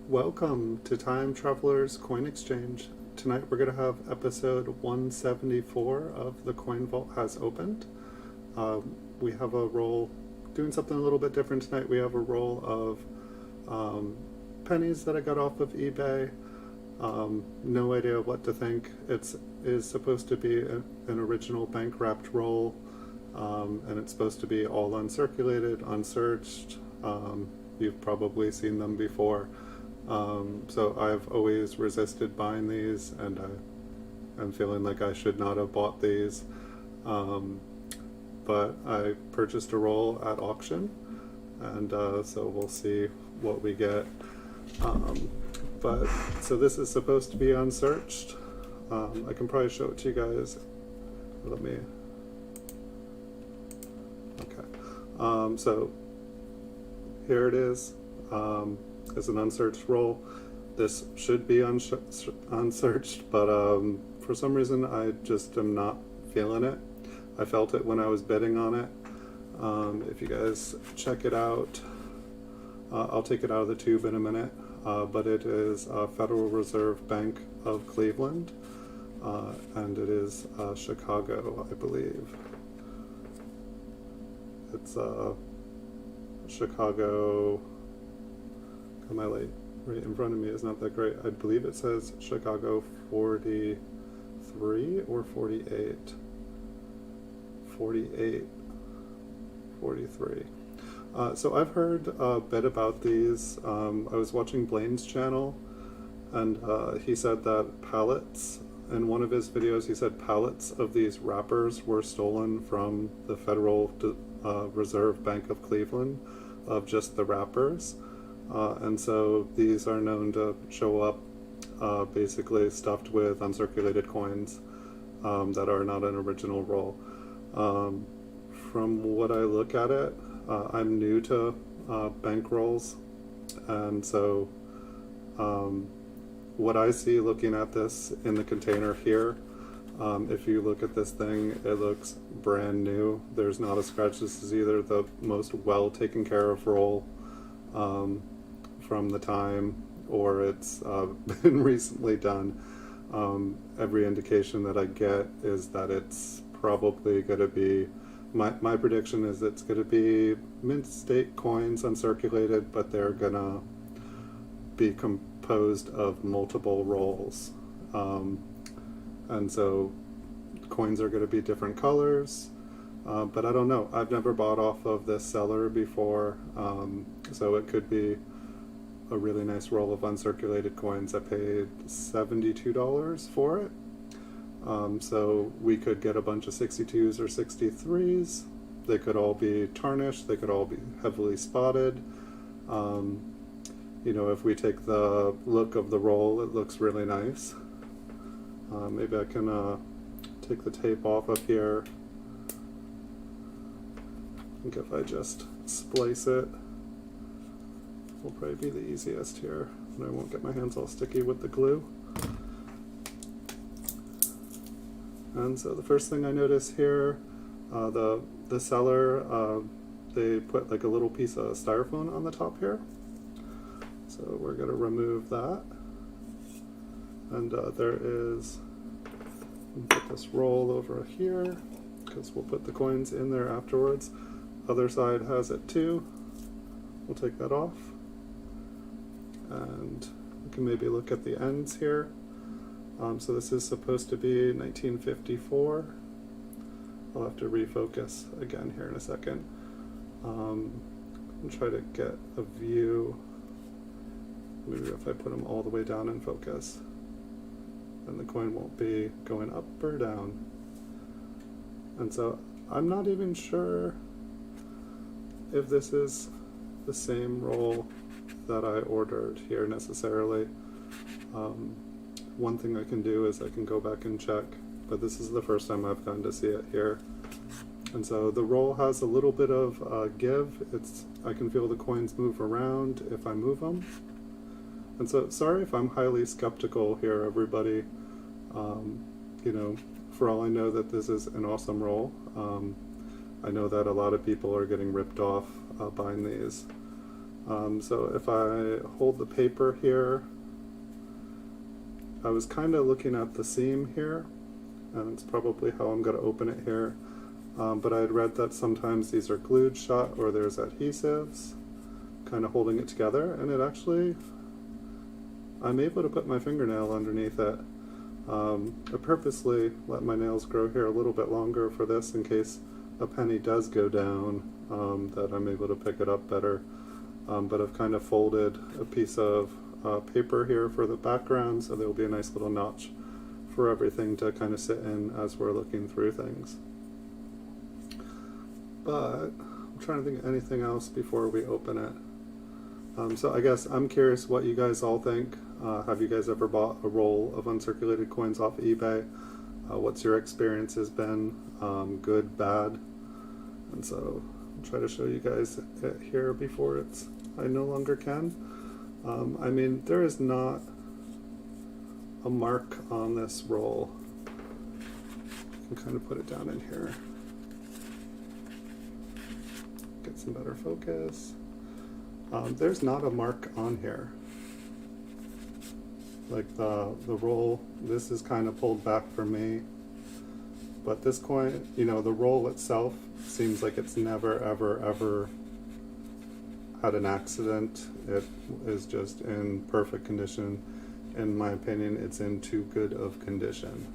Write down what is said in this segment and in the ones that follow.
Welcome to Time Traveler's Coin Exchange. Tonight we're going to have episode 174 of The Coin Vault Has Opened. We have a roll, doing something a little bit different tonight. We have a roll of pennies that I got off of eBay. No idea what to think. It is supposed to be an original bank wrapped roll, and it's supposed to be all uncirculated, unsearched. You've probably seen them before. So I've always resisted buying these, and I'm feeling like I should not have bought these. But I purchased a roll at auction, and so we'll see what we get. So this is supposed to be unsearched. I can probably show it to you guys. Let me. Okay. So here it is. It's an unsearched roll. This should be unsearched, but for some reason I just am not feeling it. I felt it when I was bidding on it. If you guys check it out, I'll take it out of the tube in a minute, but it is Federal Reserve Bank of Cleveland, and it is Chicago, I believe. It's Chicago. My light right in front of me is not that great. I believe it says Chicago 43 or 48. 48. 43. So I've heard a bit about these. I was watching Blaine's channel, and he said that pallets, in one of his videos, he said pallets of these wrappers were stolen from the Federal Reserve Bank of Cleveland, of just the wrappers. And so these are known to show up basically stuffed with uncirculated coins that are not an original roll. From what I look at it, I'm new to bank rolls, and so what I see looking at this in the container here, if you look at this thing, it looks brand new. There's not a scratch. This is either the most well taken care of roll from the time, or it's been recently done. Every indication that I get is that it's probably going to be, my prediction is it's going to be mint state coins uncirculated, but they're going to be composed of multiple rolls. And so coins are going to be different colors, but I don't know. I've never bought off of this seller before, so it could be a really nice roll of uncirculated coins. I paid $72 for it. So we could get a bunch of 62s or 63s. They could all be tarnished. They could all be heavily spotted. You know, if we take the look of the roll, it looks really nice. Maybe I can take the tape off of here. I think if I just splice it, will probably be the easiest here, and I won't get my hands all sticky with the glue. And so the first thing I notice here, the seller, they put like a little piece of styrofoam on the top here. So we're going to remove that. And there is, put this roll over here, because we'll put the coins in there afterwards. Other side has it too. We'll take that off. And we can maybe look at the ends here. So this is supposed to be 1954. I'll have to refocus again here in a second. And try to get a view. Maybe if I put them all the way down in focus, then the coin won't be going up or down. And so I'm not even sure if this is the same roll that I ordered here necessarily. One thing I can do is I can go back and check, but this is the first time I've gotten to see it here. And so the roll has a little bit of give. I can feel the coins move around if I move them. And so sorry if I'm highly skeptical here, everybody. You know, for all I know that this is an awesome roll. I know that a lot of people are getting ripped off buying these. So if I hold the paper here, I was kind of looking at the seam here, and it's probably how I'm going to open it here. But I had read that sometimes these are glued shut or there's adhesives kind of holding it together, and it actually, I'm able to put my fingernail underneath it. I purposely let my nails grow here a little bit longer for this in case a penny does go down, that I'm able to pick it up better. But I've kind of folded a piece of paper here for the background, so there'll be a nice little notch for everything to kind of sit in as we're looking through things. But I'm trying to think of anything else before we open it. So I guess I'm curious what you guys all think. Have you guys ever bought a roll of uncirculated coins off eBay? What's your experience has been? Good, bad? And so I'll try to show you guys it here before I no longer can. I mean, there is not a mark on this roll. I can kind of put it down in here. Get some better focus. There's not a mark on here. Like the roll, this is kind of pulled back for me. But this coin, you know, the roll itself seems like it's never, ever, ever had an accident. It is just in perfect condition. In my opinion, it's in too good of condition.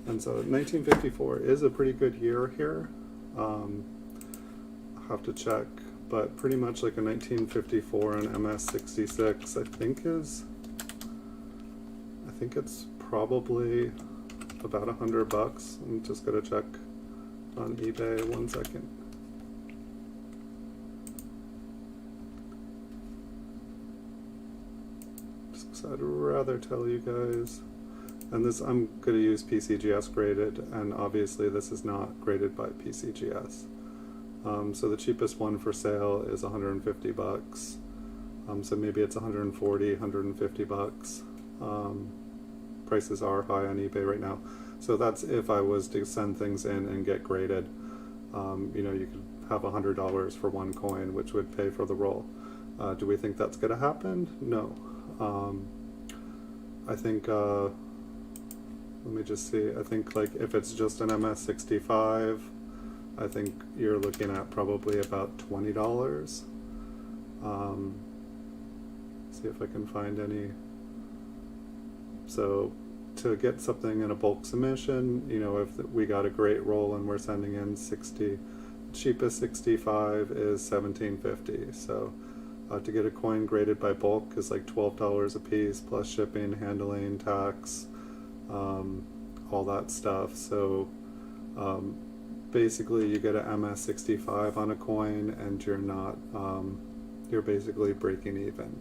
And so 1954 is a pretty good year here. I'll have to check, but pretty much like a 1954 and MS66 I think it's probably about $100. I'm just gonna check on eBay 1 second. Just 'cause I'd rather tell you guys. And this, I'm gonna use PCGS graded, and obviously this is not graded by PCGS. So the cheapest one for sale is $150. So maybe it's 140, 150 bucks. Prices are high on eBay right now. So that's if I was to send things in and get graded. You know, you could have $100 for one coin, which would pay for the roll. Do we think that's gonna happen? No. I think, let me just see, I think like if it's just an MS65, I think you're looking at probably about $20. See if I can find any. So to get something in a bulk submission, you know, if we got a great roll and we're sending in 60, cheapest 65 is $17.50. So to get a coin graded by bulk is like $12 a piece plus shipping, handling, tax, all that stuff. So basically you get an MS65 on a coin and you're not, you're basically breaking even.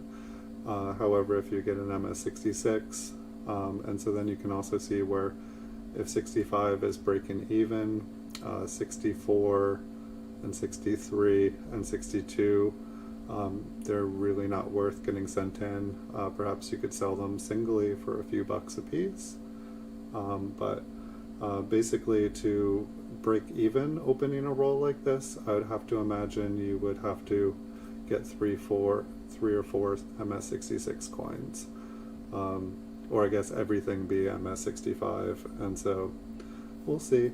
However, if you get an MS66, and so then you can also see where if 65 is breaking even, 64 and 63 and 62, they're really not worth getting sent in. Perhaps you could sell them singly for a few bucks a piece. But basically to break even opening a roll like this, I would have to imagine you would have to get three or four MS66 coins. Or I guess everything be MS65, and so we'll see.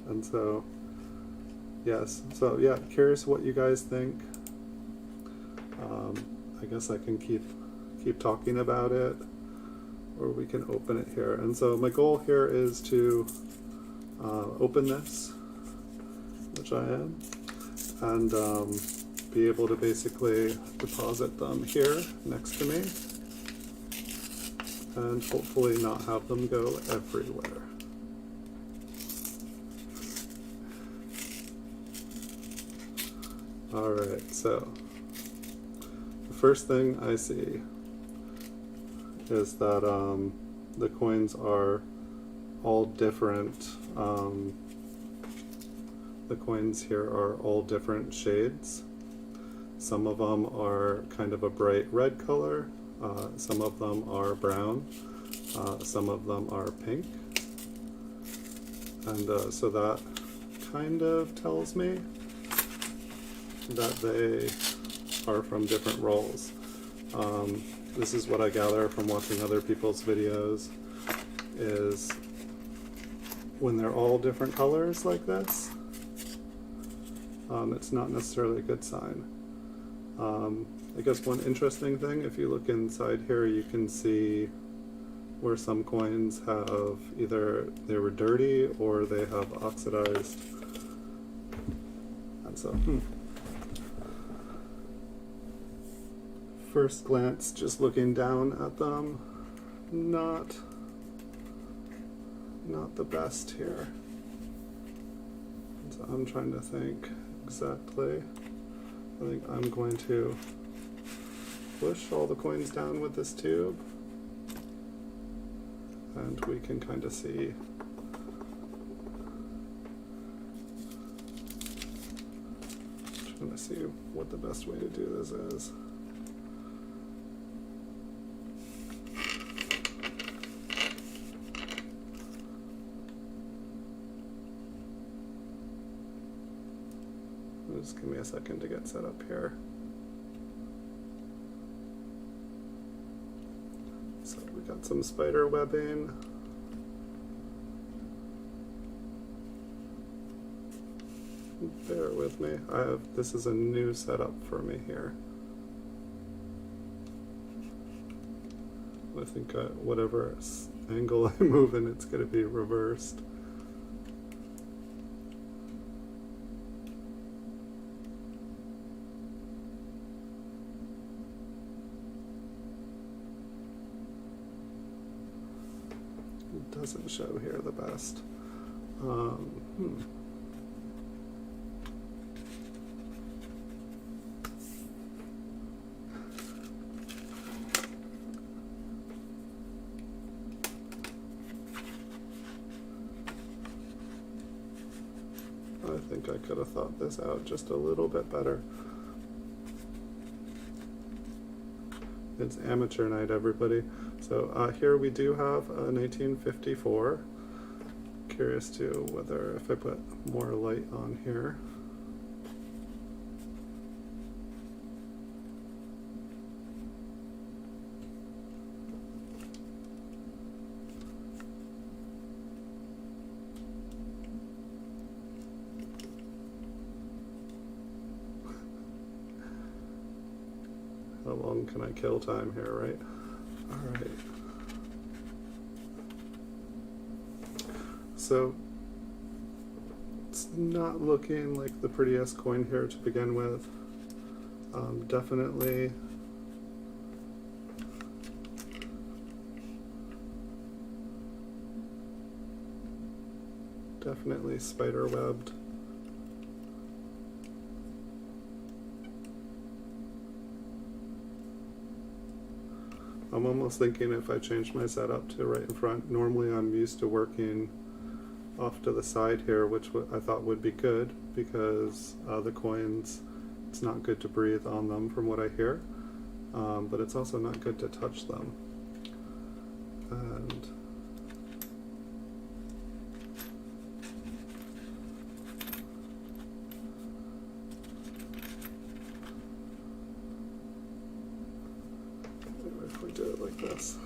And so yes, so yeah, curious what you guys think. I guess I can keep talking about it, or we can open it here. And so my goal here is to open this, which I am, and be able to basically deposit them here next to me, and hopefully not have them go everywhere. Alright, so the first thing I see is that the coins are all different. The coins here are all different shades. Some of them are kind of a bright red color. Some of them are brown, some of them are pink, and so that kind of tells me that they are from different rolls. This is what I gather from watching other people's videos, is when they're all different colors like this, it's not necessarily a good sign. I guess one interesting thing, if you look inside here, you can see where some coins have either they were dirty or they have oxidized. And so, first glance, just looking down at them, not the best here. So I'm trying to think exactly. I think I'm going to push all the coins down with this tube, and we can kind of see trying to see what the best way to do this is. Just give me a second to get set up here. So we got some spider webbing. Bear with me. This is a new setup for me here. I think whatever angle I move in, it's going to be reversed. Doesn't show here the best. I think I could have thought this out just a little bit better. It's amateur night, everybody. So here we do have a 1954. Curious to whether if I put more light on here. How long can I kill time here, right? All right. So it's not looking like the prettiest coin here to begin with. Definitely spider webbed. I'm almost thinking if I change my setup to right in front. Normally I'm used to working off to the side here, which I thought would be good because the coins, it's not good to breathe on them from what I hear, but it's also not good to touch them. And if we do it like this.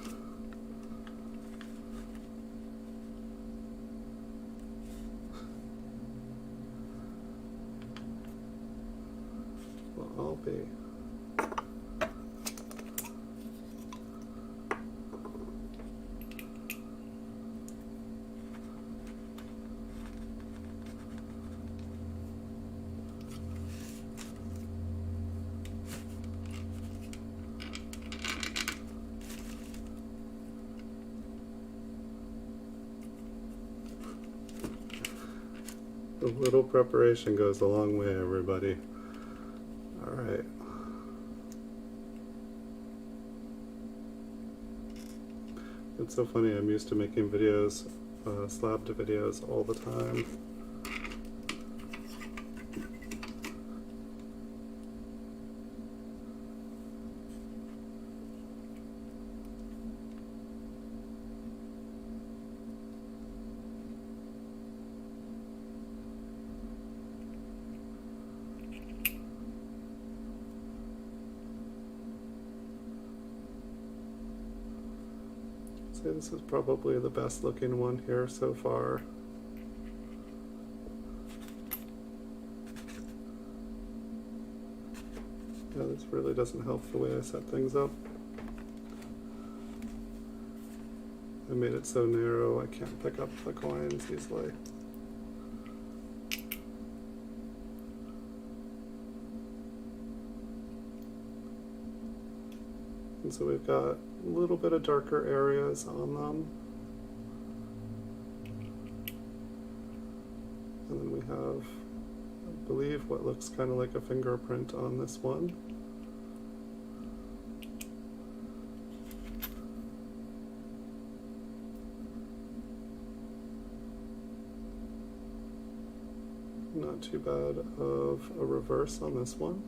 Well, I'll be. A little preparation goes a long way, everybody. All right. It's so funny, I'm used to making videos, slabbed videos all the time. say this is probably the best looking one here so far. Yeah, this really doesn't help the way I set things up. I made it so narrow I can't pick up the coins easily. And so we've got a little bit of darker areas on them. And then we have, I believe, what looks kind of like a fingerprint on this one. Not too bad of a reverse on this one.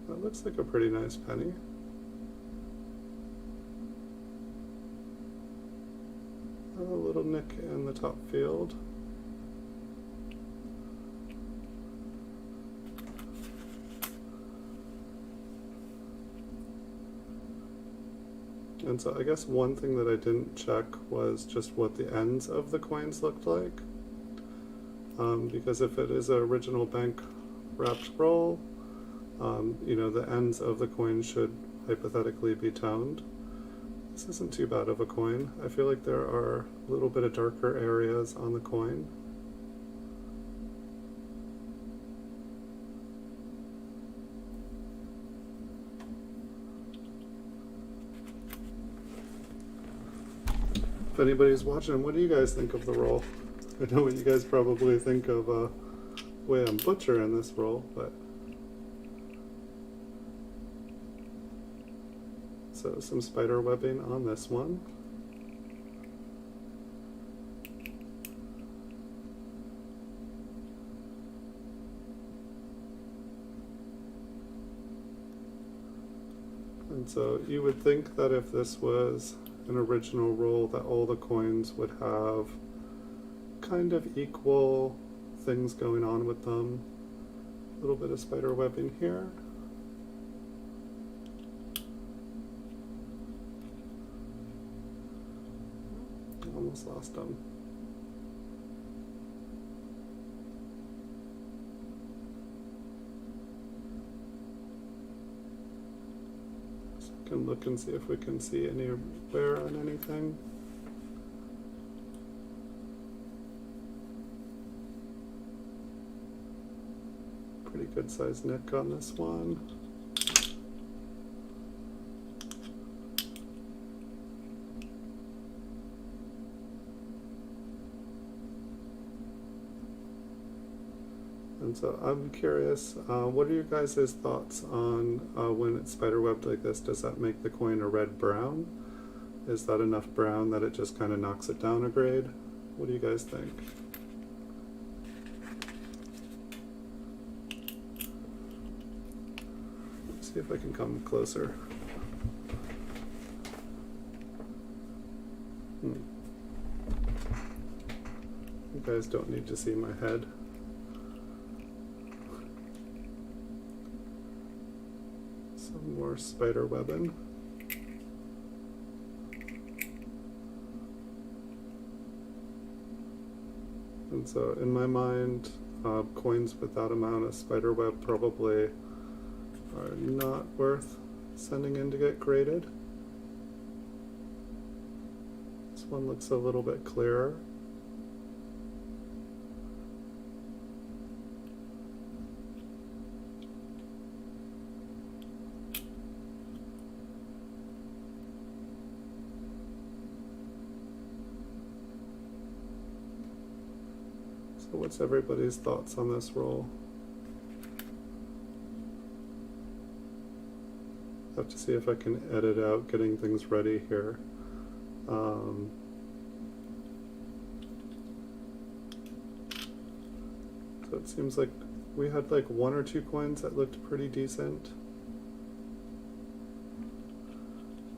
That looks like a pretty nice penny. A little nick in the top field. And so I guess one thing that I didn't check was just what the ends of the coins looked like. Because if it is an original bank wrapped roll, you know, the ends of the coin should hypothetically be toned. This isn't too bad of a coin. I feel like there are a little bit of darker areas on the coin. If anybody's watching, what do you guys think of the roll? I know what you guys probably think of the way I'm butchering this roll, but so some spider webbing on this one. And so you would think that if this was an original roll that all the coins would have kind of equal things going on with them. A little bit of spider webbing here. Almost lost them. So I can look and see if we can see any wear on anything. Pretty good sized nick on this one. And so I'm curious, what are your guys' thoughts on when it's spider webbed like this? Does that make the coin a red brown? Is that enough brown that it just kind of knocks it down a grade? What do you guys think? Let's see if I can come closer. You guys don't need to see my head. Some more spider webbing. And so in my mind, coins with that amount of spider web probably are not worth sending in to get graded. This one looks a little bit clearer. So what's everybody's thoughts on this roll? I have to see if I can edit out getting things ready here. So it seems like we had like one or two coins that looked pretty decent.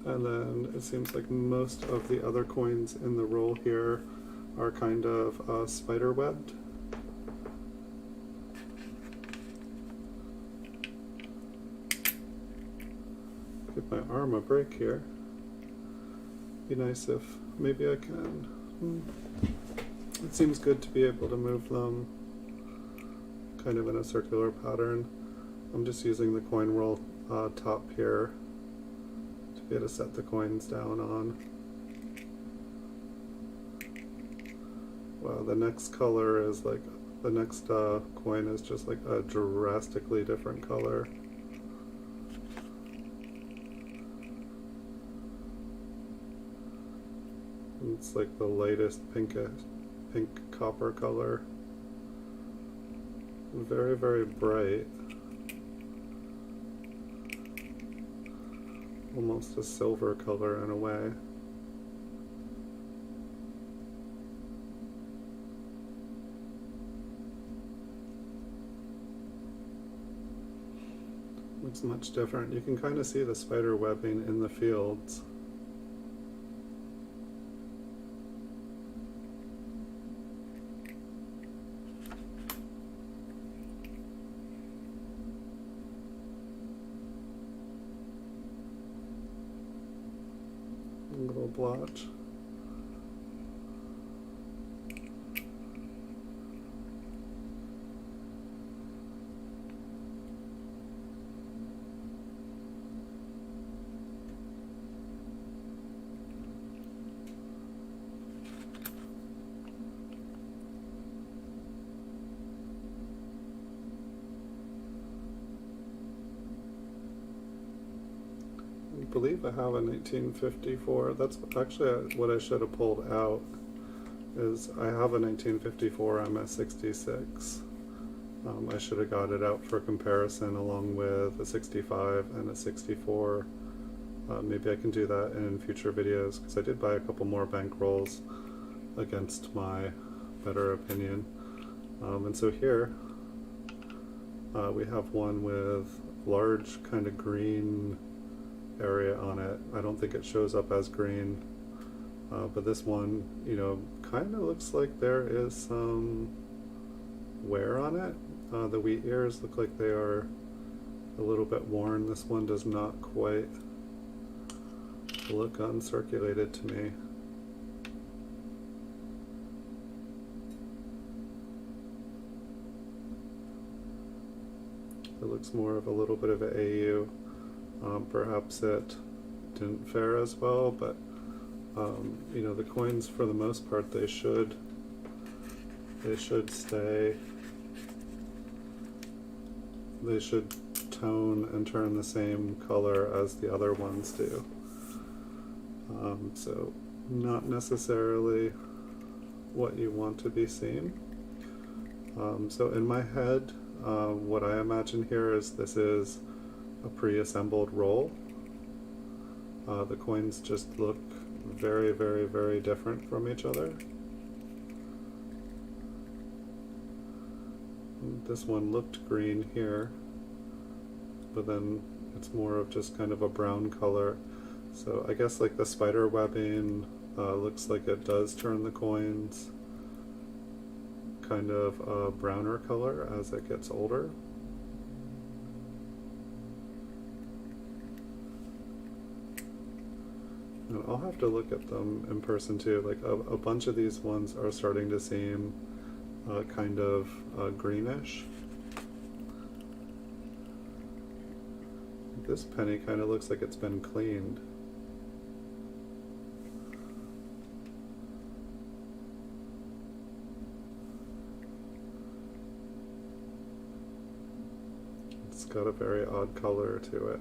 And then it seems like most of the other coins in the roll here are kind of spider webbed. my arm a break here. Be nice if maybe I can. It seems good to be able to move them kind of in a circular pattern. I'm just using the coin roll top here to be able to set the coins down on. Wow, the next color is like, the next coin is just like a drastically different color. It's like the lightest pink copper color. Very, very bright. Almost a silver color in a way. Looks much different. You can kind of see the spider webbing in the fields. A little blotch. I believe I have a 1954. That's actually what I should have pulled out. Is I have a 1954 MS66. I should have got it out for comparison along with a 65 and a 64. Maybe I can do that in future videos because I did buy a couple more bank rolls against my better opinion. And so here we have one with large kind of green area on it. I don't think it shows up as green, but this one, you know, kind of looks like there is some wear on it. The wheat ears look like they are a little bit worn. This one does not quite look uncirculated to me. It looks more of a little bit of an AU. Perhaps it didn't fare as well, but you know, the coins for the most part they should stay. They should tone and turn the same color as the other ones do. So not necessarily what you want to be seeing. So in my head, what I imagine here is this is a pre-assembled roll. The coins just look very, very, very different from each other. This one looked green here, but then it's more of just kind of a brown color. So I guess like the spider webbing looks like it does turn the coins kind of a browner color as it gets older. And I'll have to look at them in person too. Like a bunch of these ones are starting to seem kind of greenish. This penny kind of looks like it's been cleaned. It's got a very odd color to it.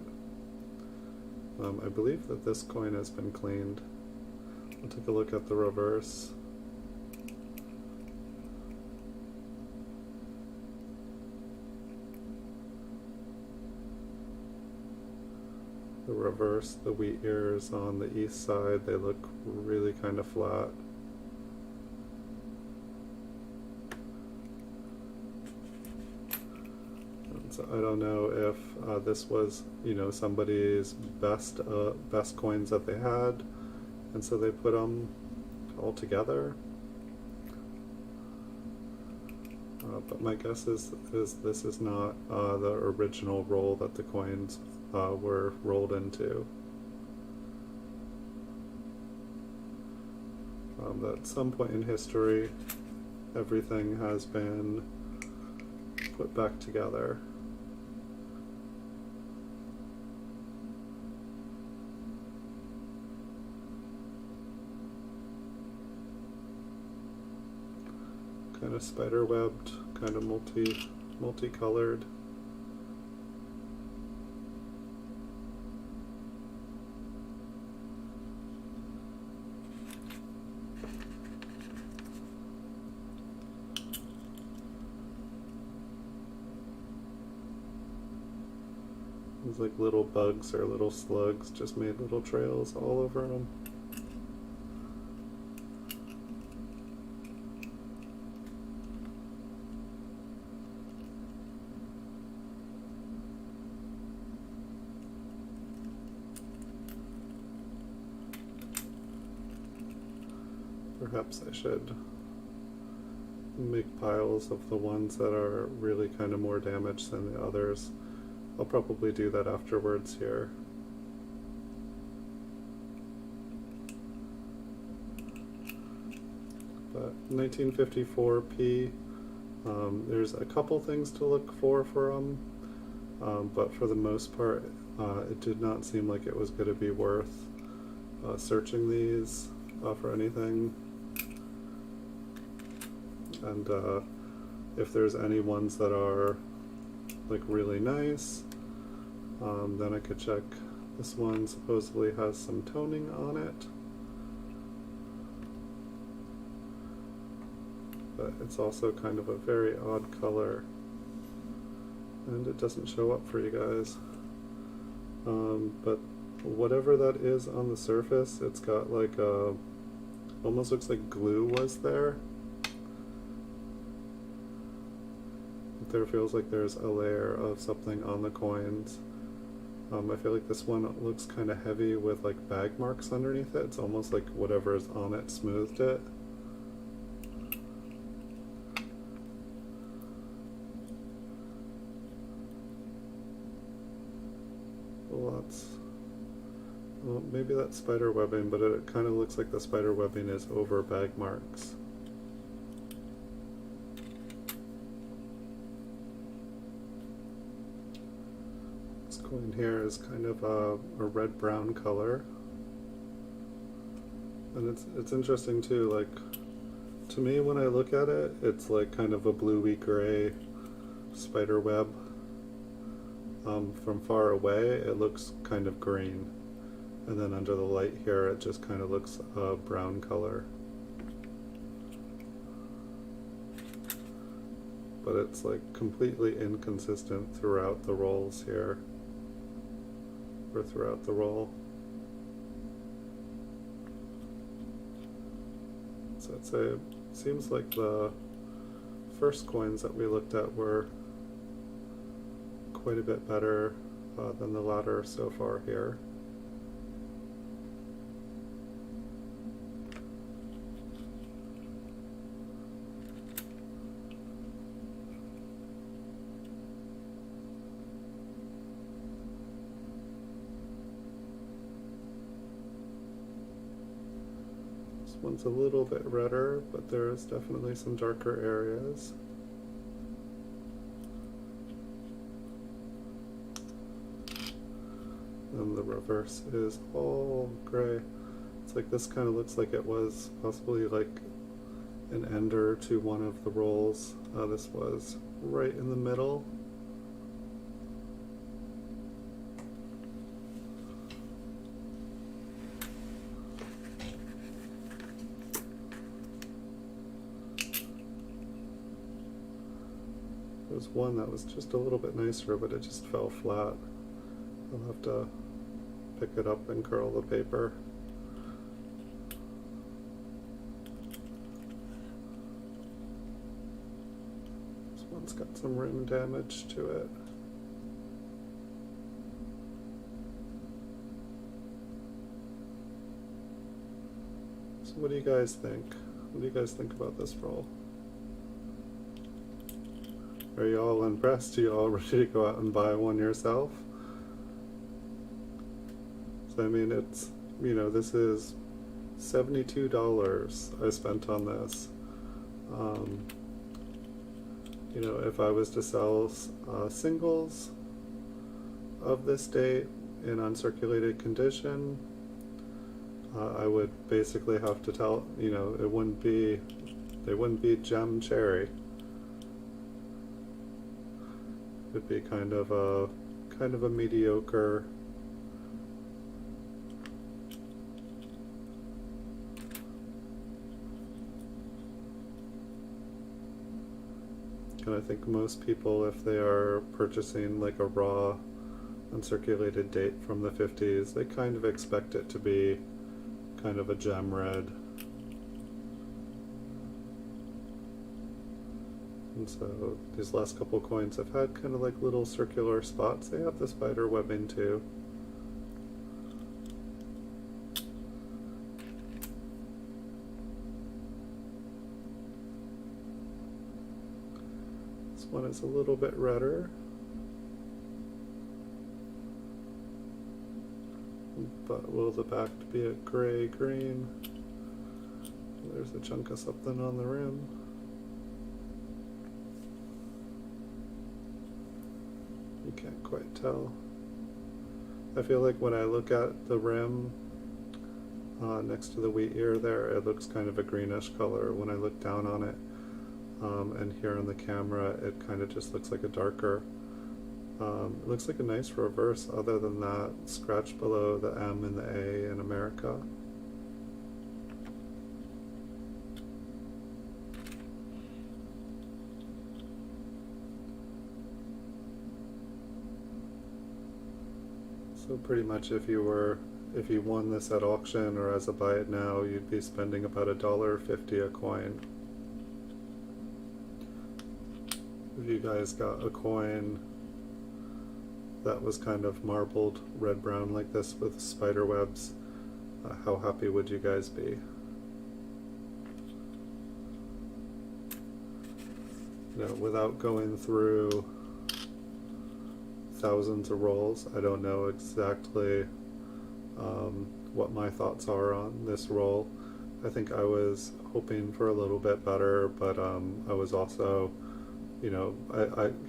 I believe that this coin has been cleaned. I'll take a look at the reverse. The reverse, the wheat ears on the east side, they look really kind of flat. So I don't know if this was, you know, somebody's best coins that they had, and so they put them all together. But my guess is this is not the original roll that the coins were rolled into. At some point in history, everything has been put back together. Kind of spider-webbed, kind of multicolored. It's like little bugs or little slugs just made little trails all over them. Perhaps I should make piles of the ones that are really kind of more damaged than the others. I'll probably do that afterwards here. But 1954p, there's a couple things to look for them, but for the most part, it did not seem like it was going to be worth searching these for anything. And if there's any ones that are like really nice, then I could check. This one supposedly has some toning on it, but it's also kind of a very odd color, and it doesn't show up for you guys. But whatever that is on the surface, it's got like a, almost looks like glue was there. There feels like there's a layer of something on the coins. I feel like this one looks kind of heavy with like bag marks underneath it. It's almost like whatever is on it smoothed it. Well, maybe that's spider webbing, but it kind of looks like the spider webbing is over bag marks. Coin here is kind of a red-brown color, and it's interesting too. Like, to me, when I look at it, it's like kind of a bluey gray spider web. From far away, it looks kind of green, and then under the light here, it just kind of looks a brown color. But it's like completely inconsistent throughout the rolls here. Or throughout the roll. So I'd say it seems like the first coins that we looked at were quite a bit better than the latter so far here. One's a little bit redder, but there's definitely some darker areas. And the reverse is all gray. It's like this kind of looks like it was possibly like an ender to one of the rolls. This was right in the middle. There was one that was just a little bit nicer, but it just fell flat. I'll have to pick it up and curl the paper. This one's got some rim damage to it. So what do you guys think? What do you guys think about this roll? Are you all impressed? Are you all ready to go out and buy one yourself? So I mean, it's, you know, this is $72 I spent on this. You know, if I was to sell singles of this date in uncirculated condition, I would basically have to tell, you know, they wouldn't be gem cherry. It would be kind of a mediocre and I think most people, if they are purchasing like a raw uncirculated date from the 50s, they kind of expect it to be kind of a gem red. And so these last couple coins have had kind of like little circular spots. They have the spider webbing too. This one is a little bit redder, but will the back be a gray-green? There's a chunk of something on the rim. You can't quite tell. I feel like when I look at the rim next to the wheat ear there, it looks kind of a greenish color. When I look down on it, and here on the camera, it kind of just looks like a darker. It looks like a nice reverse, other than that scratch below the M and the A in America. So pretty much if you won this at auction or as a buy it now, you'd be spending about $1.50 a coin. If you guys got a coin that was kind of marbled red-brown like this with spider webs, how happy would you guys be? You know, without going through thousands of rolls, I don't know exactly what my thoughts are on this roll. I think I was hoping for a little bit better, but I was also, you know,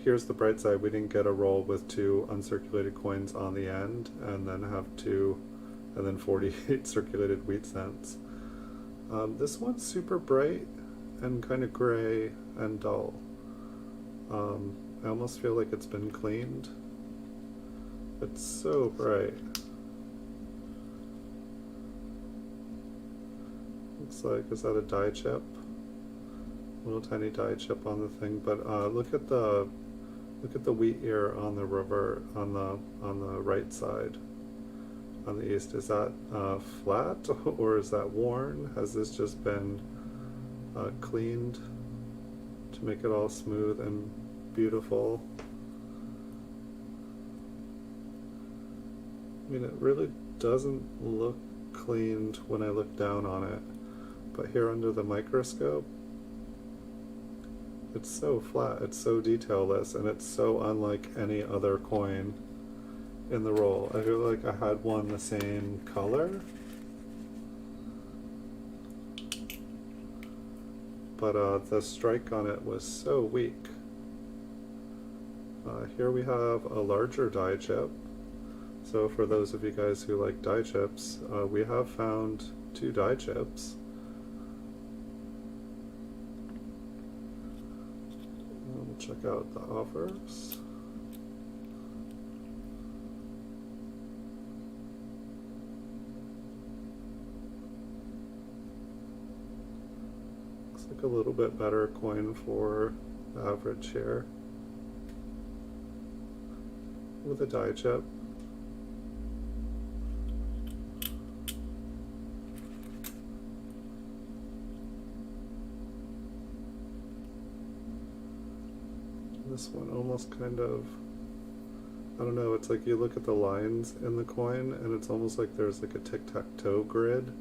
here's the bright side. We didn't get a roll with 2 uncirculated coins on the end and then 48 circulated wheat cents. This one's super bright and kind of gray and dull. I almost feel like it's been cleaned. It's so bright. Looks like, is that a die chip? Little tiny die chip on the thing, but look at the wheat ear on the on the right side, on the east. Is that flat or is that worn? Has this just been cleaned to make it all smooth and beautiful? I mean, it really doesn't look cleaned when I look down on it, but here under the microscope, it's so flat, it's so detailless, and it's so unlike any other coin in the roll. I feel like I had one the same color, but the strike on it was so weak. Here we have a larger die chip. So for those of you guys who like die chips, we have found 2 die chips. We'll check out the offers. Looks like a little bit better coin for the average here, with a die chip. This one almost kind of, I don't know, it's like you look at the lines in the coin and it's almost like there's like a tic-tac-toe grid.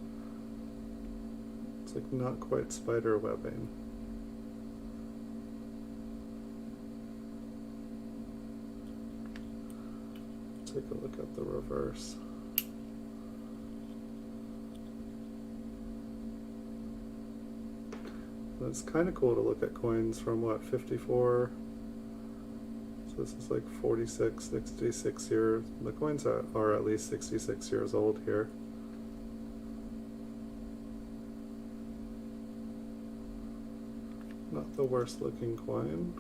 It's like not quite spider webbing. Take a look at the reverse. It's kind of cool to look at coins from what, 54? So this is like 46, 66 years. The coins are at least 66 years old here. Not the worst looking coin.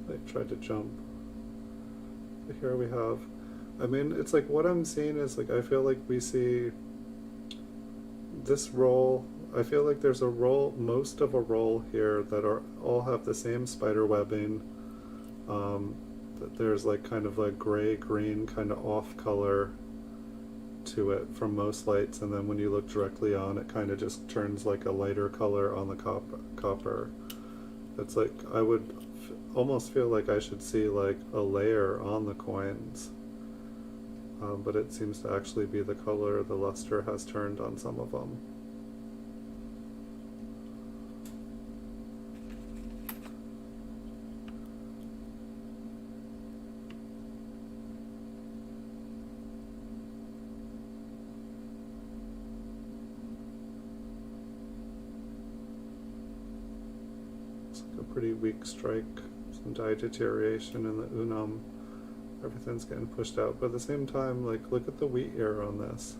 They tried to jump. But here we have, I mean, it's like what I'm seeing is like, I feel like we see this roll, I feel like there's a roll, most of a roll here that all have the same spider webbing. That there's like kind of like gray green kind of off color to it from most lights, and then when you look directly on, it kind of just turns like a lighter color on the copper. It's like I would almost feel like I should see like a layer on the coins, but it seems to actually be the color the luster has turned on some of them. Pretty weak strike, some dye deterioration in the unum. Everything's getting pushed out, but at the same time, like, look at the wheat ear on this.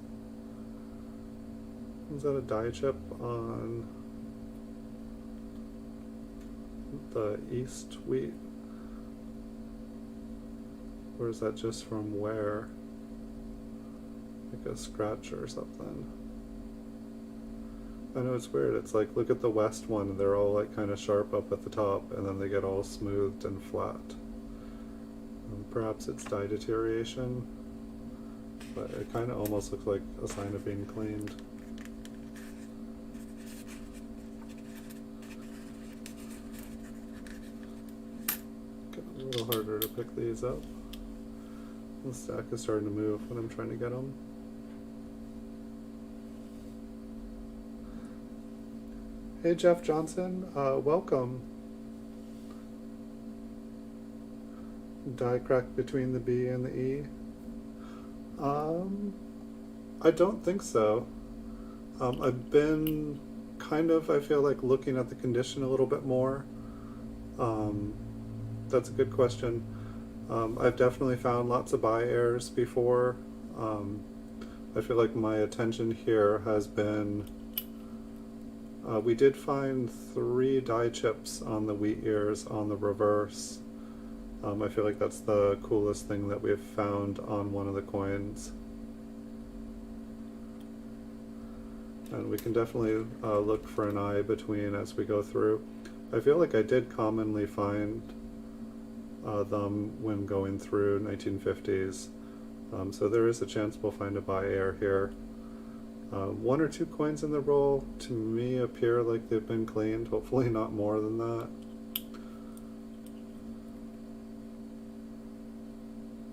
Is that a dye chip on the east wheat? Or is that just from where? Like a scratch or something. I know it's weird. It's like, look at the west one, they're all like kind of sharp up at the top, and then they get all smoothed and flat. Perhaps it's dye deterioration, but it kind of almost looks like a sign of being cleaned. Get a little harder to pick these up. The stack is starting to move when I'm trying to get them. Hey Jeff Johnson, welcome. Die crack between the B and the E? I don't think so. I've been kind of, I feel like, looking at the condition a little bit more. That's a good question. I've definitely found lots of buy errors before. I feel like my attention here has been we did find 3 die chips on the wheat ears on the reverse. I feel like that's the coolest thing that we've found on one of the coins. And we can definitely look for an eye between as we go through. I feel like I did commonly find them when going through 1950s. So there is a chance we'll find a buy error here. 1 or 2 coins in the roll to me appear like they've been cleaned, hopefully not more than that.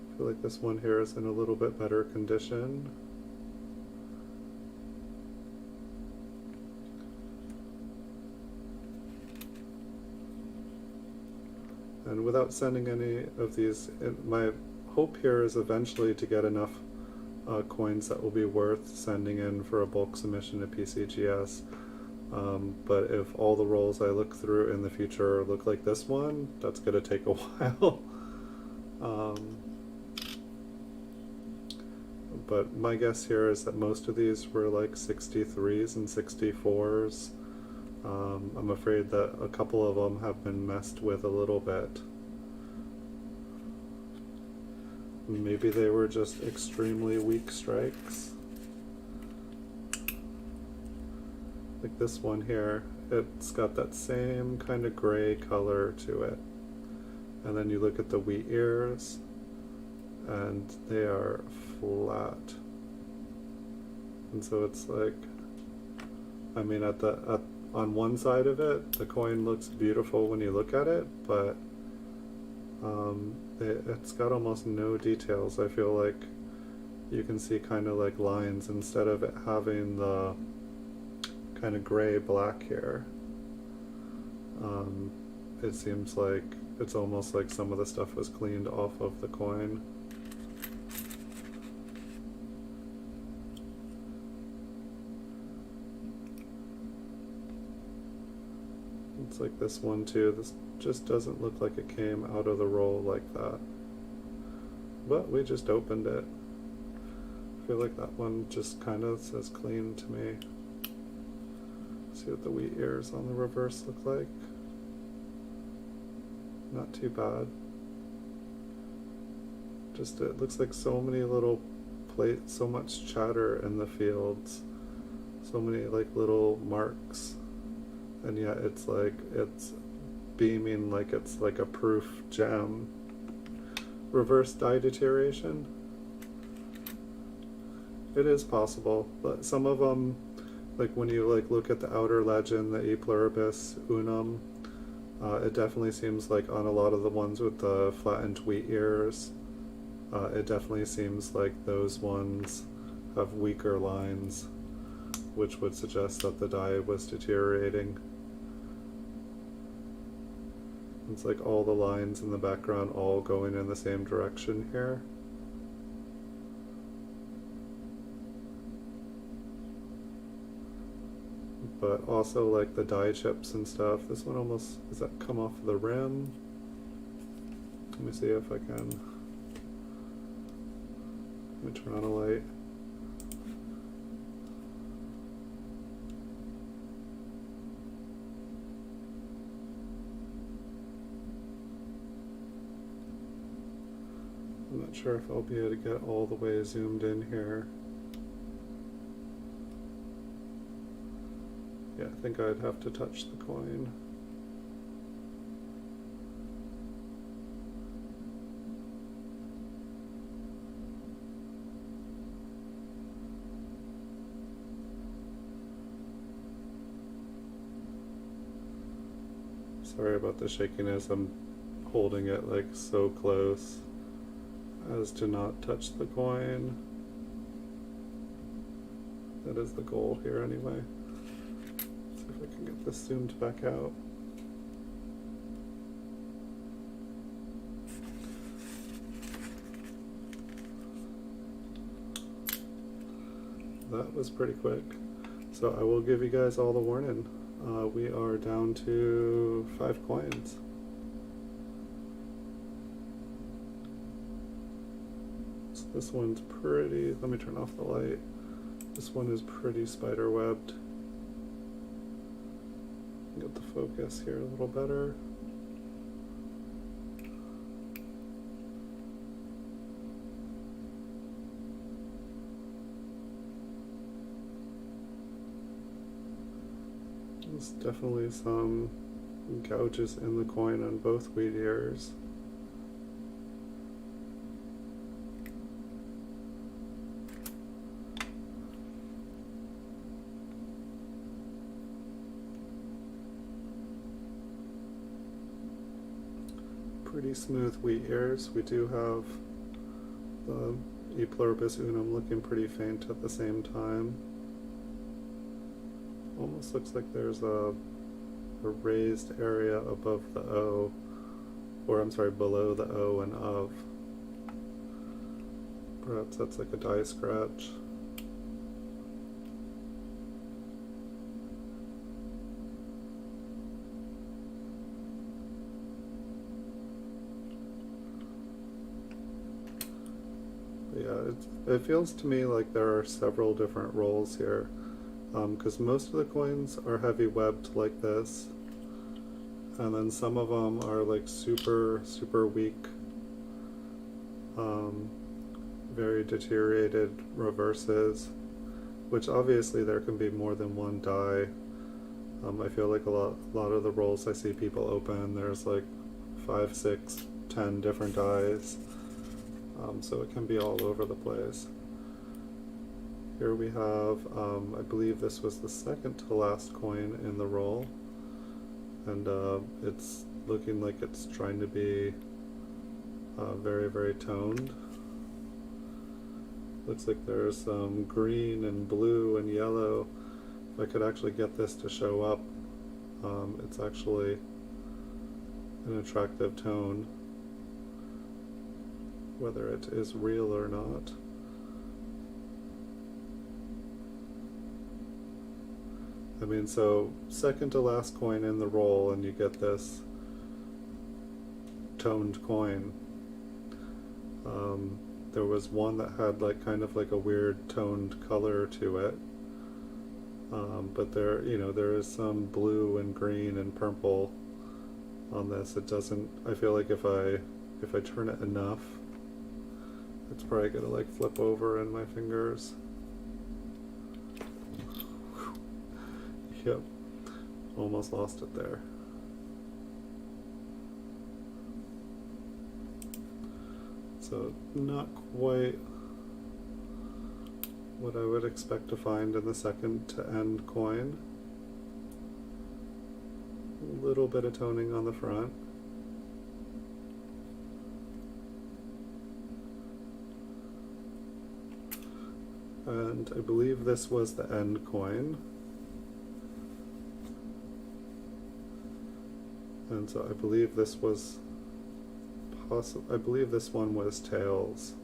I feel like this one here is in a little bit better condition. And without sending any of these, my hope here is eventually to get enough coins that will be worth sending in for a bulk submission to PCGS. But if all the rolls I look through in the future look like this one, that's going to take a while. But my guess here is that most of these were like 63s and 64s. I'm afraid that a couple of them have been messed with a little bit. Maybe they were just extremely weak strikes. Like this one here, it's got that same kind of gray color to it. And then you look at the wheat ears, and they are flat. And so it's like, I mean, on one side of it, the coin looks beautiful when you look at it, but it's got almost no details. I feel like you can see kind of like lines instead of it having the kind of gray black here. It seems like it's almost like some of the stuff was cleaned off of the coin. It's like this one too. This just doesn't look like it came out of the roll like that. But we just opened it. I feel like that one just kind of says clean to me. See what the wheat ears on the reverse look like. Not too bad. Just it looks like so many little plates, so much chatter in the fields, so many like little marks, and yet it's like it's beaming like it's like a proof gem. Reverse die deterioration. It is possible, but some of them, like when you like look at the outer legend, the E pluribus unum, it definitely seems like on a lot of the ones with the flattened wheat ears, it definitely seems like those ones have weaker lines, which would suggest that the die was deteriorating. It's like all the lines in the background all going in the same direction here. But also like the die chips and stuff. This one almost, does that come off the rim? Let me see if I can. Let me turn on a light. I'm not sure if I'll be able to get all the way zoomed in here. Yeah, I think I'd have to touch the coin. Sorry about the shakiness. I'm holding it like so close as to not touch the coin. That is the goal here anyway. Let's see if I can get this zoomed back out. That was pretty quick. So I will give you guys all the warning. We are down to 5 coins. So this one's pretty, let me turn off the light. This one is pretty spider webbed. Get the focus here a little better. There's definitely some gouges in the coin on both wheat ears. Pretty smooth wheat ears. We do have the E pluribus unum looking pretty faint at the same time. Almost looks like there's a raised area above the O, or I'm sorry, below the O and of. Perhaps that's like a die scratch. But yeah, it feels to me like there are several different rolls here. Because most of the coins are heavy webbed like this, and then some of them are like super weak, very deteriorated reverses, which obviously there can be more than one die. I feel like a lot of the rolls I see people open, there's like 5, 6, 10 different dies, so it can be all over the place. Here we have, I believe this was the second to last coin in the roll, and it's looking like it's trying to be very toned. Looks like there's some green and blue and yellow. If I could actually get this to show up, it's actually an attractive tone, whether it is real or not. I mean, so second to last coin in the roll and you get this toned coin. There was one that had like kind of like a weird toned color to it, but there, you know, there is some blue and green and purple on this. It doesn't. I feel like if I turn it enough, it's probably gonna like flip over in my fingers. Yep, almost lost it there. So not quite what I would expect to find in the second to end coin. A little bit of toning on the front. And I believe this was the end coin. And so I believe this was I believe this one was tails.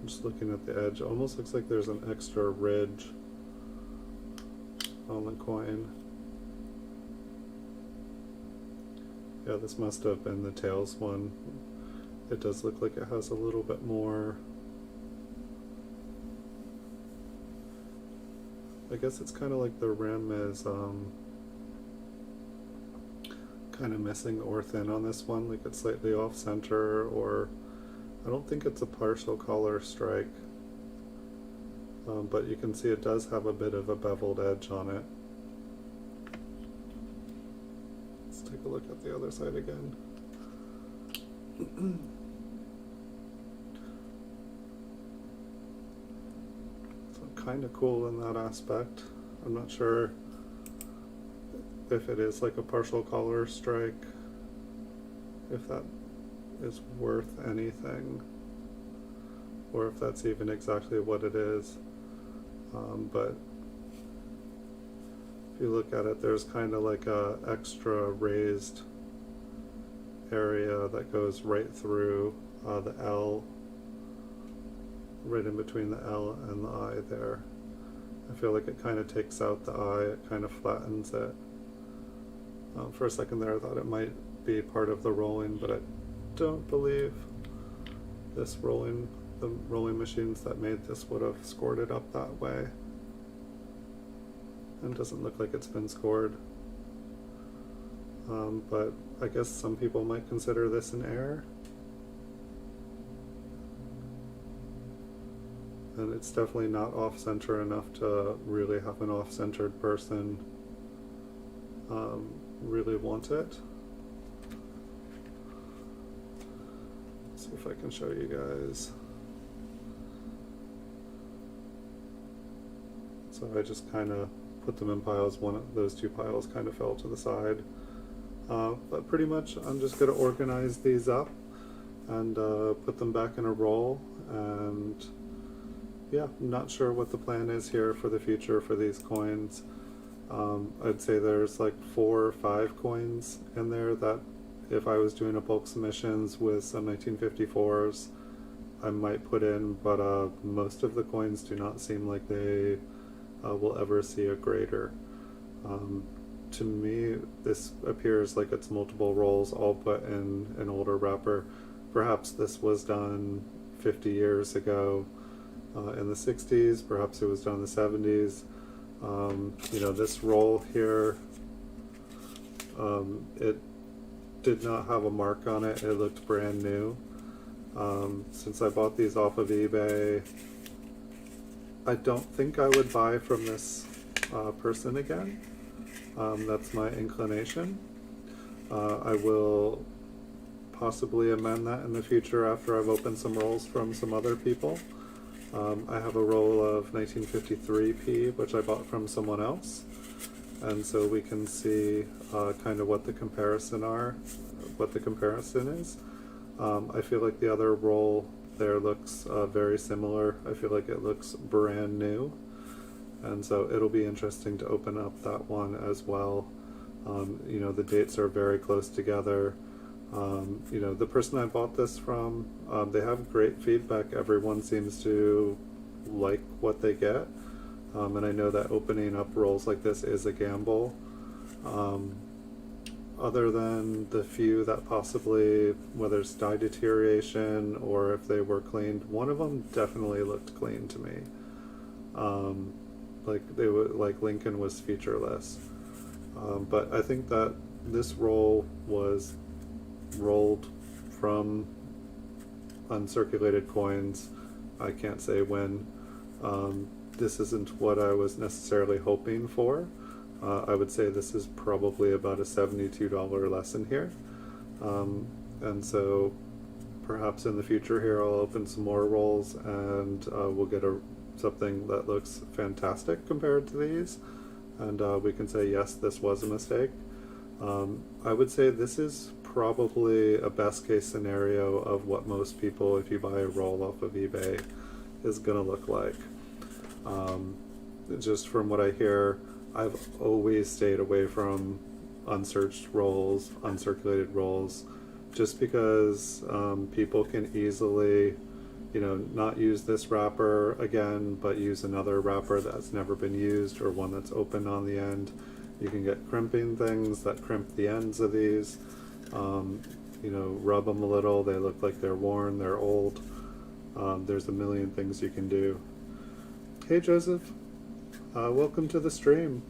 I'm just looking at the edge. It almost looks like there's an extra ridge on the coin. Yeah, this must have been the tails one. It does look like it has a little bit more. I guess it's kind of like the rim is kind of missing or thin on this one, like it's slightly off center, or I don't think it's a partial collar strike, but you can see it does have a bit of a beveled edge on it. Let's take a look at the other side again. Kind of cool in that aspect. I'm not sure if it is like a partial collar strike, if that is worth anything, or if that's even exactly what it is. But if you look at it, there's kind of like a extra raised area that goes right through the L, right in between the L and the I there. I feel like it kind of takes out the I, it kind of flattens it. For a second there I thought it might be part of the rolling, but I don't believe the rolling machines that made this would have scored it up that way. And it doesn't look like it's been scored. But I guess some people might consider this an error. And it's definitely not off-center enough to really have an off-centered person really want it. Let's see if I can show you guys. So I just kind of put them in piles. One of those two piles kind of fell to the side. But pretty much I'm just going to organize these up and put them back in a roll. And yeah, I'm not sure what the plan is here for the future for these coins. I'd say there's like 4 or 5 coins in there that if I was doing a bulk submissions with some 1954s, I might put in, but most of the coins do not seem like they will ever see a grader. To me, this appears like it's multiple rolls all put in an older wrapper. Perhaps this was done 50 years ago in the 60s, perhaps it was done in the 70s. You know, this roll here, it did not have a mark on it. It looked brand new. Since I bought these off of eBay, I don't think I would buy from this person again. That's my inclination. I will possibly amend that in the future after I've opened some rolls from some other people. I have a roll of 1953p, which I bought from someone else, and so we can see kind of what the comparison is. I feel like the other roll there looks very similar. I feel like it looks brand new, and so it'll be interesting to open up that one as well. You know, the dates are very close together. You know, the person I bought this from, they have great feedback. Everyone seems to like what they get. And I know that opening up rolls like this is a gamble. Other than the few that possibly, whether it's dye deterioration or if they were cleaned, one of them definitely looked clean to me. Like they were, like Lincoln was featureless. But I think that this roll was rolled from uncirculated coins. I can't say when. This isn't what I was necessarily hoping for. I would say this is probably about a $72 lesson here. And so perhaps in the future here I'll open some more rolls and we'll get something that looks fantastic compared to these. And we can say, yes, this was a mistake. I would say this is probably a best case scenario of what most people, if you buy a roll off of eBay, is going to look like. Just from what I hear, I've always stayed away from unsearched rolls, uncirculated rolls, just because people can easily, you know, not use this wrapper again, but use another wrapper that's never been used or one that's open on the end. You can get crimping things that crimp the ends of these. You know, rub them a little, they look like they're worn, they're old. There's a million things you can do. Hey Joseph, welcome to the stream.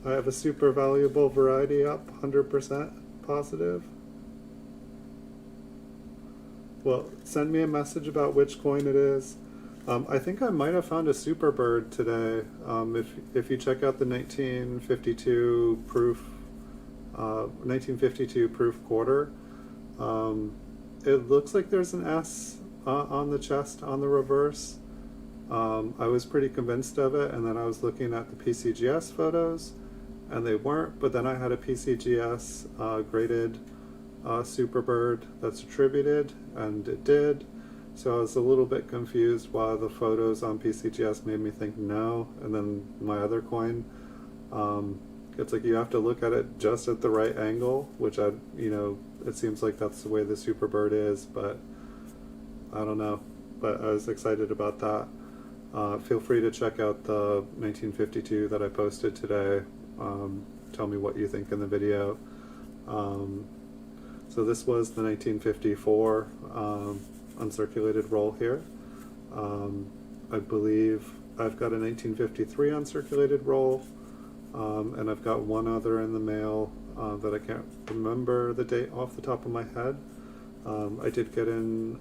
I have a super valuable variety up, 100% positive. Well, send me a message about which coin it is. I think I might have found a super bird today. If you check out the 1952 proof, 1952 proof quarter, it looks like there's an S on the chest on the reverse. I was pretty convinced of it, and then I was looking at the PCGS photos, and they weren't. But then I had a PCGS graded Superbird that's attributed, and it did. So I was a little bit confused why the photos on PCGS made me think no, and then my other coin, it's like you have to look at it just at the right angle, which you know, it seems like that's the way the Superbird is, but I don't know. But I was excited about that. Feel free to check out the 1952 that I posted today. Tell me what you think in the video. So this was the 1954 uncirculated roll here. I believe I've got a 1953 uncirculated roll, and I've got one other in the mail that I can't remember the date off the top of my head. I did get in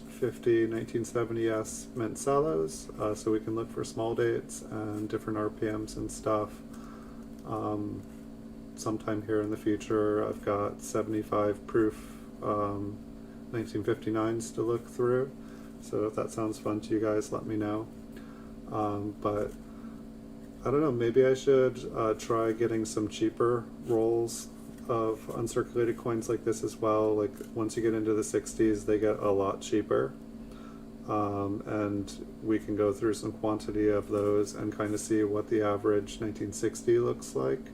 50 1970s mint sallows, so we can look for small dates and different RPMs and stuff. Sometime here in the future, I've got 75 proof 1959s to look through. So if that sounds fun to you guys, let me know. But I don't know, maybe I should try getting some cheaper rolls of uncirculated coins like this as well. Like once you get into the 60s, they get a lot cheaper. And we can go through some quantity of those and kind of see what the average 1960 looks like.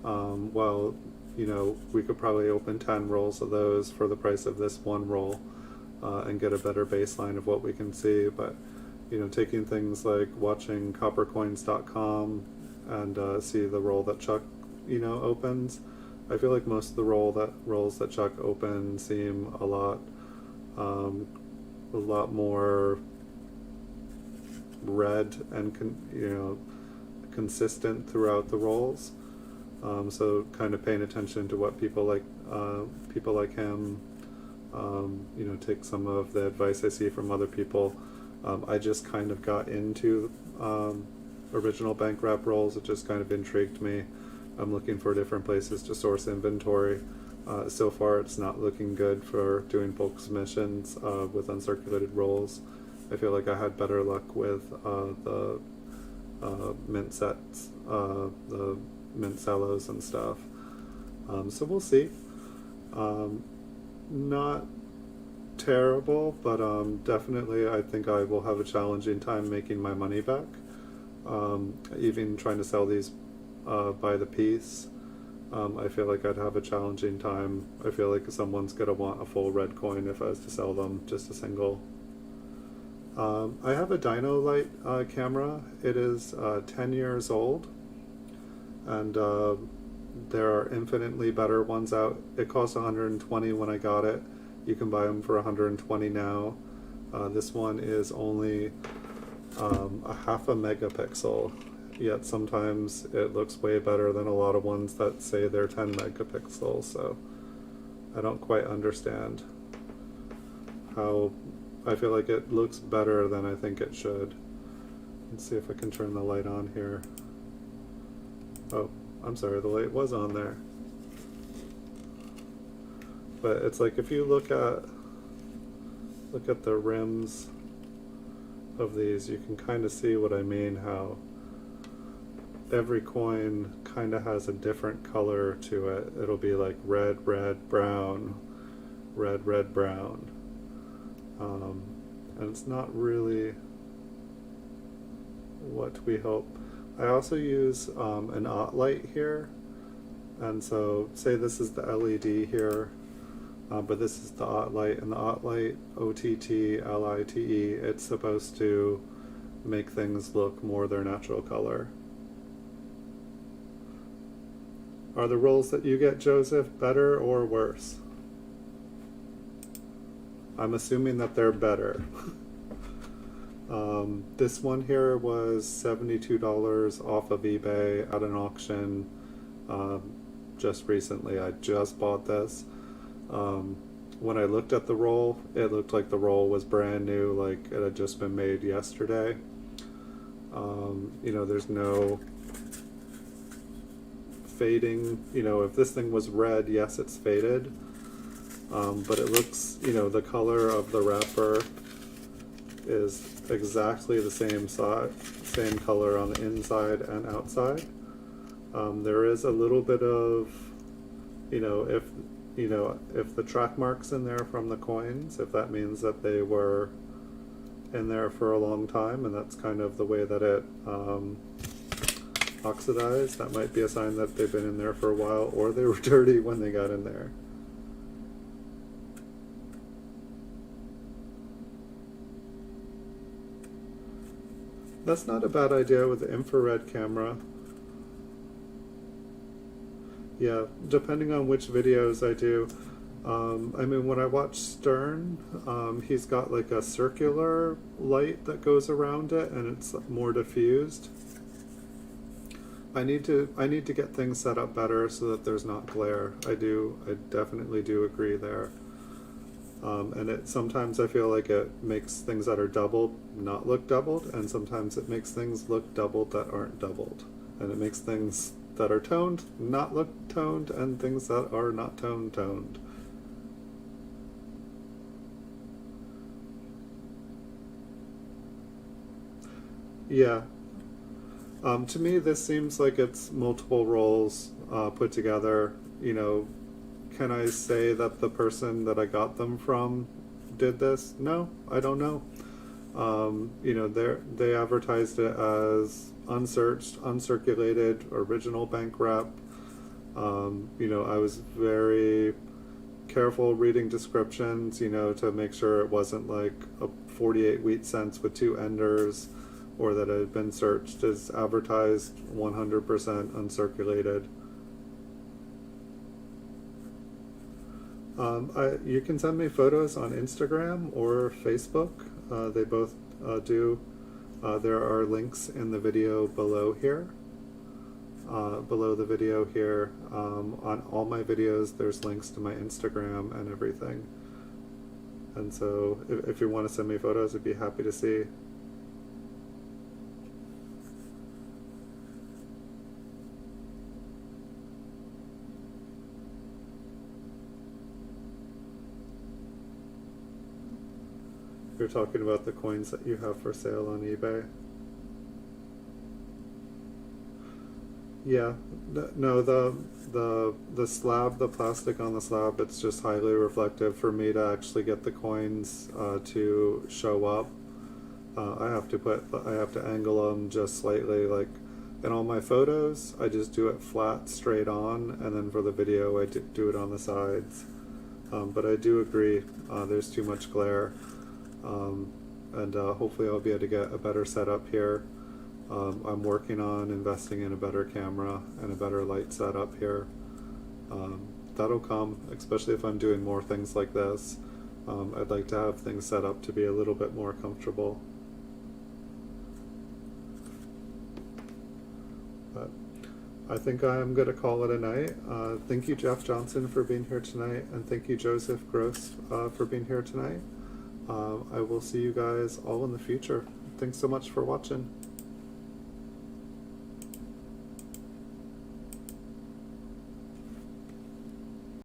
Well, you know, we could probably open 10 rolls of those for the price of this one roll and get a better baseline of what we can see. But, you know, taking things like watching coppercoins.com and see the roll that Chuck, you know, opens, I feel like most of the rolls that Chuck opens seem a lot more red and you know, consistent throughout the rolls. So kind of paying attention to what people like him, you know, take some of the advice I see from other people. I just kind of got into original bank wrap rolls. It just kind of intrigued me. I'm looking for different places to source inventory. So far it's not looking good for doing bulk submissions with uncirculated rolls. I feel like I had better luck with the mint sets, the mint sallows and stuff. So we'll see. Not terrible, but definitely I think I will have a challenging time making my money back. Even trying to sell these by the piece, I feel like I'd have a challenging time. I feel like someone's going to want a full red coin if I was to sell them just a single. I have a Dino Light camera. It is 10 years old, and there are infinitely better ones out. It cost $120 when I got it. You can buy them for $120 now. This one is only a half a megapixel, yet sometimes it looks way better than a lot of ones that say they're 10 megapixels, so I don't quite understand how. I feel like it looks better than I think it should. Let's see if I can turn the light on here. Oh, I'm sorry, the light was on there. But it's like if you look at the rims of these, you can kind of see what I mean, how every coin kind of has a different color to it. It'll be like red, red, brown, red, red, brown. And it's not really what we hope. I also use an OT light here, and so say this is the LED here, but this is the OT light, and the OT light, OTT-LITE, it's supposed to make things look more their natural color. Are the rolls that you get, Joseph, better or worse? I'm assuming that they're better. This one here was $72 off of eBay at an auction just recently. I just bought this. When I looked at the roll, it looked like the roll was brand new, like it had just been made yesterday. You know, there's no fading. You know, if this thing was red, yes, it's faded. But it looks, you know, the color of the wrapper is exactly the same color on the inside and outside. There is a little bit of, you know, if the track marks in there from the coins, if that means that they were in there for a long time, and that's kind of the way that it oxidized, that might be a sign that they've been in there for a while, or they were dirty when they got in there. That's not a bad idea with the infrared camera. Yeah, depending on which videos I do. I mean, when I watch Stern, he's got like a circular light that goes around it, and it's more diffused. I need to get things set up better so that there's not glare. I definitely do agree there. And sometimes I feel like it makes things that are doubled not look doubled, and sometimes it makes things look doubled that aren't doubled. And it makes things that are toned not look toned, and things that are not toned. Yeah. To me, this seems like it's multiple rolls put together. You know, can I say that the person that I got them from did this? No, I don't know. You know, they advertised it as unsearched, uncirculated, original bank wrap. You know, I was very careful reading descriptions, you know, to make sure it wasn't like a 48 wheat cents with 2 enders, or that it had been searched as advertised 100% uncirculated. You can send me photos on Instagram or Facebook. They both do. There are links in the video below here. Below the video here. On all my videos, there's links to my Instagram and everything. And so if you want to send me photos, I'd be happy to see. You're talking about the coins that you have for sale on eBay. Yeah, no, the slab, the plastic on the slab, it's just highly reflective. For me to actually get the coins to show up, I have to angle them just slightly. Like in all my photos, I just do it flat, straight on, and then for the video, I do it on the sides. But I do agree, there's too much glare, and hopefully I'll be able to get a better setup here. I'm working on investing in a better camera and a better light setup here. That'll come, especially if I'm doing more things like this. I'd like to have things set up to be a little bit more comfortable. But I think I'm going to call it a night. Thank you, Jeff Johnson, for being here tonight, and thank you, Joseph Gross, for being here tonight. I will see you guys all in the future. Thanks so much for watching.